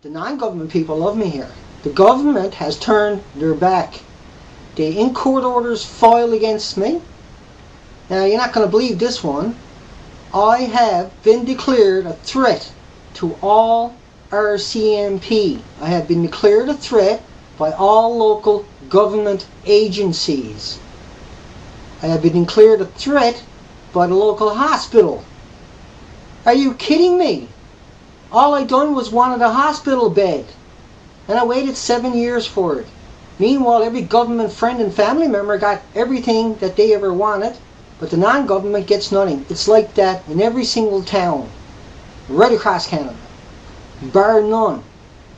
The non-government people love me here. The government has turned their back. The in-court orders filed against me. Now, you're not going to believe this one. I have been declared a threat to all Rcmp. I have been declared a threat by all local government agencies. I have been declared a threat by the local hospital. Are you kidding me? All I done was wanted a hospital bed, and I waited 7 years for it. Meanwhile, every government friend and family member got everything that they ever wanted, but the non-government gets nothing. It's like that in every single town, right across Canada, bar none.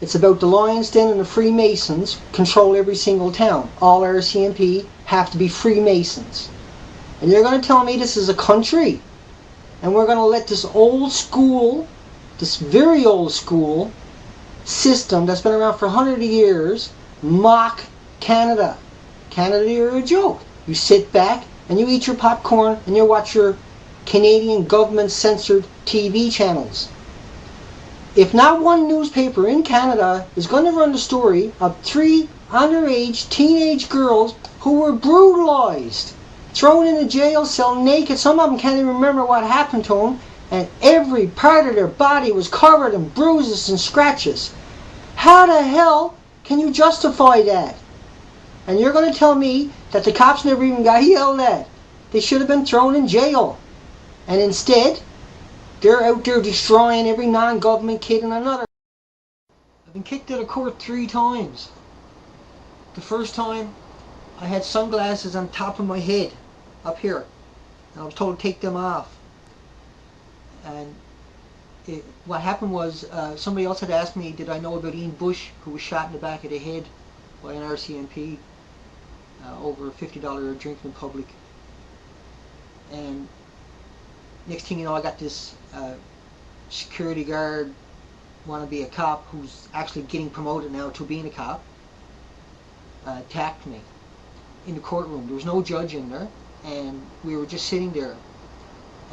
It's about the Lions Den and the Freemasons control every single town. All Rcmp have to be Freemasons. And you're going to tell me this is a country, and we're going to let this old school, this very old school system that's been around for 100 years mock Canada. Canada, you're a joke. You sit back and you eat your popcorn and you watch your Canadian government censored TV channels. If not one newspaper in Canada is going to run the story of 3 underage teenage girls who were brutalized, thrown in a jail cell naked, some of them can't even remember what happened to them, and every part of their body was covered in bruises and scratches. How the hell can you justify that? And you're going to tell me that the cops never even got yelled at. They should have been thrown in jail. And instead, they're out there destroying every non-government kid and another. I've been kicked out of court 3 times. The first time, I had sunglasses on top of my head, up here. And I was told to take them off. And what happened was, somebody else had asked me, did I know about Ian Bush, who was shot in the back of the head by an Rcmp over a $50 drink in public. And next thing you know, I got this security guard, want to be a cop, who's actually getting promoted now to being a cop, attacked me in the courtroom. There was no judge in there, and we were just sitting there,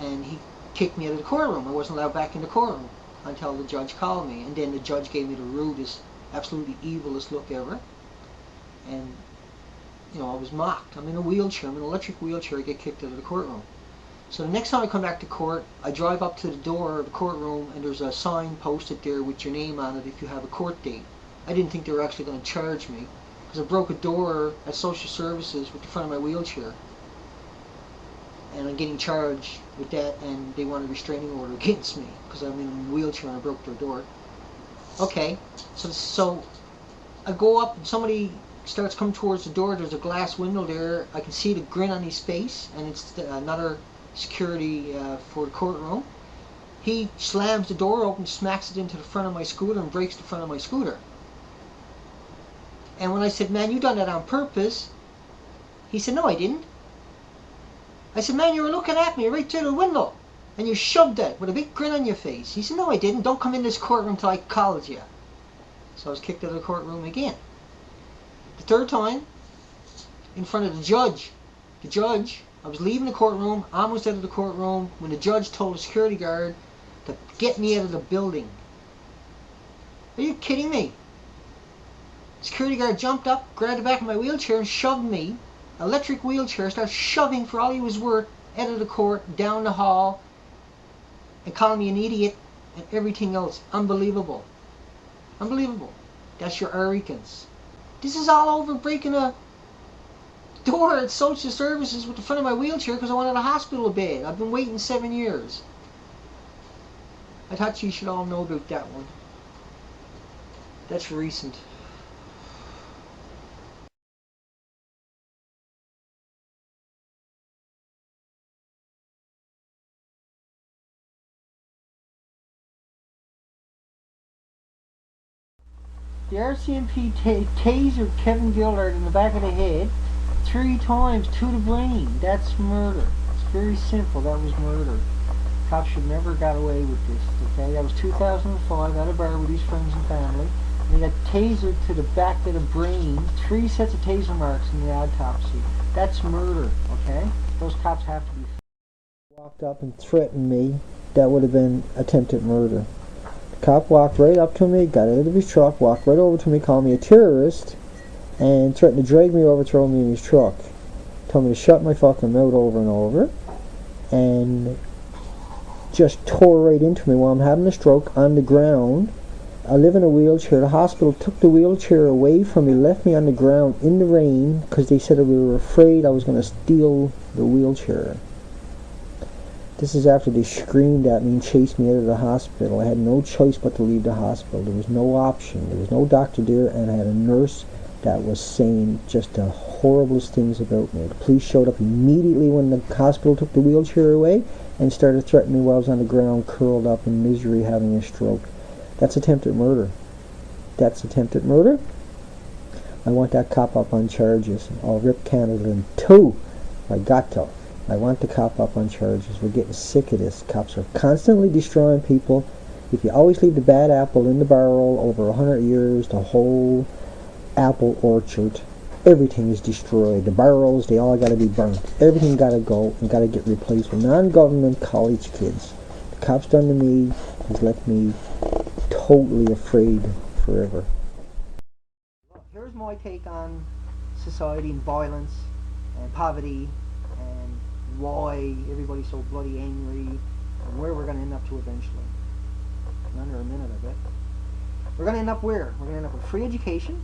and he kicked me out of the courtroom. I wasn't allowed back in the courtroom until the judge called me, and then the judge gave me the rudest, absolutely evilest look ever. And you know, I was mocked. I'm in a wheelchair, I'm in an electric wheelchair, I get kicked out of the courtroom. So the next time I come back to court, I drive up to the door of the courtroom, and there's a sign posted there with your name on it if you have a court date. I didn't think they were actually going to charge me, because I broke a door at social services with the front of my wheelchair. And I'm getting charged with that, and they want a restraining order against me because I'm in a wheelchair and I broke their door. Okay, so I go up and somebody starts coming towards the door. There's a glass window there. I can see the grin on his face, and it's another security for the courtroom. He slams the door open, smacks it into the front of my scooter, and breaks the front of my scooter. And when I said, man, you done that on purpose, he said, no, I didn't. I said, man, you were looking at me right through the window, and you shoved it with a big grin on your face. He said, no, I didn't. Don't come in this courtroom till I called you. So I was kicked out of the courtroom again. The third time, in front of the judge. The judge, I was leaving the courtroom, almost out of the courtroom, when the judge told the security guard to get me out of the building. Are you kidding me? The security guard jumped up, grabbed the back of my wheelchair, and shoved me, electric wheelchair, started shoving for all he was worth out of the court, down the hall, and calling me an idiot and everything else. Unbelievable. Unbelievable. That's your arrogance. This is all over breaking a door at social services with the front of my wheelchair because I wanted a hospital bed. I've been waiting 7 years. I thought you should all know about that one. That's recent. The Rcmp tasered Kevin Gillard in the back of the head 3 times to the brain. That's murder. It's very simple. That was murder. Cops should never got away with this. Okay, that was 2005 at a bar with his friends and family. And he got tasered to the back of the brain. 3 sets of taser marks in the autopsy. That's murder. Okay, those cops have to be. Walked up and threatened me. That would have been attempted murder. The cop walked right up to me, got out of his truck, walked right over to me, called me a terrorist, and threatened to drag me over, throw me in his truck. Told me to shut my fucking mouth over and over, and just tore right into me while I'm having a stroke on the ground. I live in a wheelchair. The hospital took the wheelchair away from me, left me on the ground in the rain because they said they were afraid I was going to steal the wheelchair. This is after they screamed at me and chased me out of the hospital. I had no choice but to leave the hospital. There was no option. There was no doctor there, and I had a nurse that was saying just the horriblest things about me. The police showed up immediately when the hospital took the wheelchair away and started threatening me while I was on the ground, curled up in misery, having a stroke. That's attempted murder. That's attempted murder. I want that cop up on charges. I'll rip Canada in two. I got to. I want the cop up on charges. We're getting sick of this. Cops are constantly destroying people. If you always leave the bad apple in the barrel over 100 years, the whole apple orchard, everything is destroyed. The barrels, they all got to be burnt. Everything got to go and got to get replaced with non-government college kids. The cops done to me has left me totally afraid forever. Here's my take on society and violence and poverty and why everybody's so bloody angry and where we're going to end up to eventually. In under a minute, I bet. We're going to end up where? We're going to end up with free education.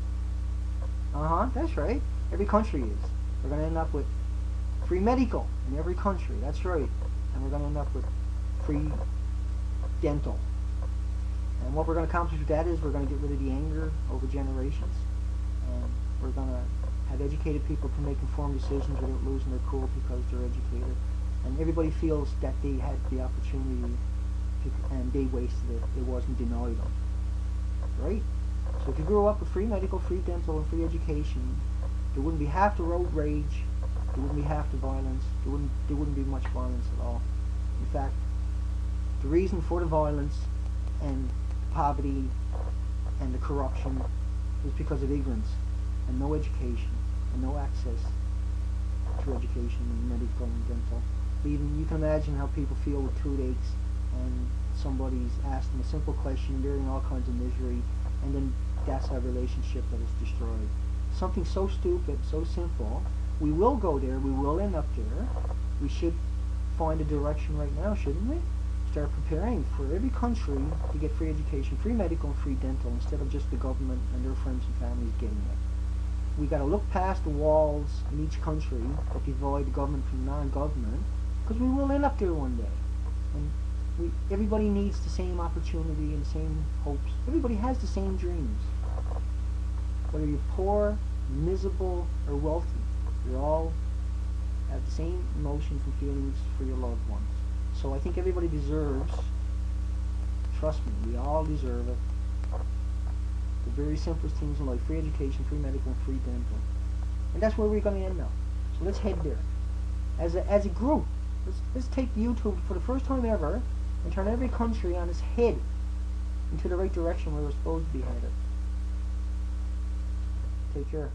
That's right. Every country is. We're going to end up with free medical in every country. That's right. And we're going to end up with free dental. And what we're going to accomplish with that is we're going to get rid of the anger over generations. And we're going to have educated people to make informed decisions without losing their cool because they're educated. And everybody feels that they had the opportunity and they wasted it. It wasn't denied them. Right? So if you grew up with free medical, free dental, and free education, there wouldn't be half the road rage, there wouldn't be half the violence, there wouldn't be much violence at all. In fact, the reason for the violence and poverty and the corruption is because of ignorance and no education and no access to education and medical and dental. Even you can imagine how people feel with toothaches and somebody's asked them a simple question, they're in all kinds of misery, and then that's our relationship that is destroyed. Something so stupid, so simple. We will go there, we will end up there. We should find a direction right now, shouldn't we? Start preparing for every country to get free education, free medical and free dental, instead of just the government and their friends and families getting it. We got to look past the walls in each country that divide the government from non-government, because we will end up there one day. And everybody needs the same opportunity and the same hopes. Everybody has the same dreams. Whether you're poor, miserable, or wealthy, you all have the same emotions and feelings for your loved ones. So I think everybody deserves, trust me, we all deserve it, the very simplest things in life: free education, free medical, and free dental. And that's where we're going to end up. So let's head there. As a group, let's take YouTube for the first time ever and turn every country on its head into the right direction where we're supposed to be headed. Take care.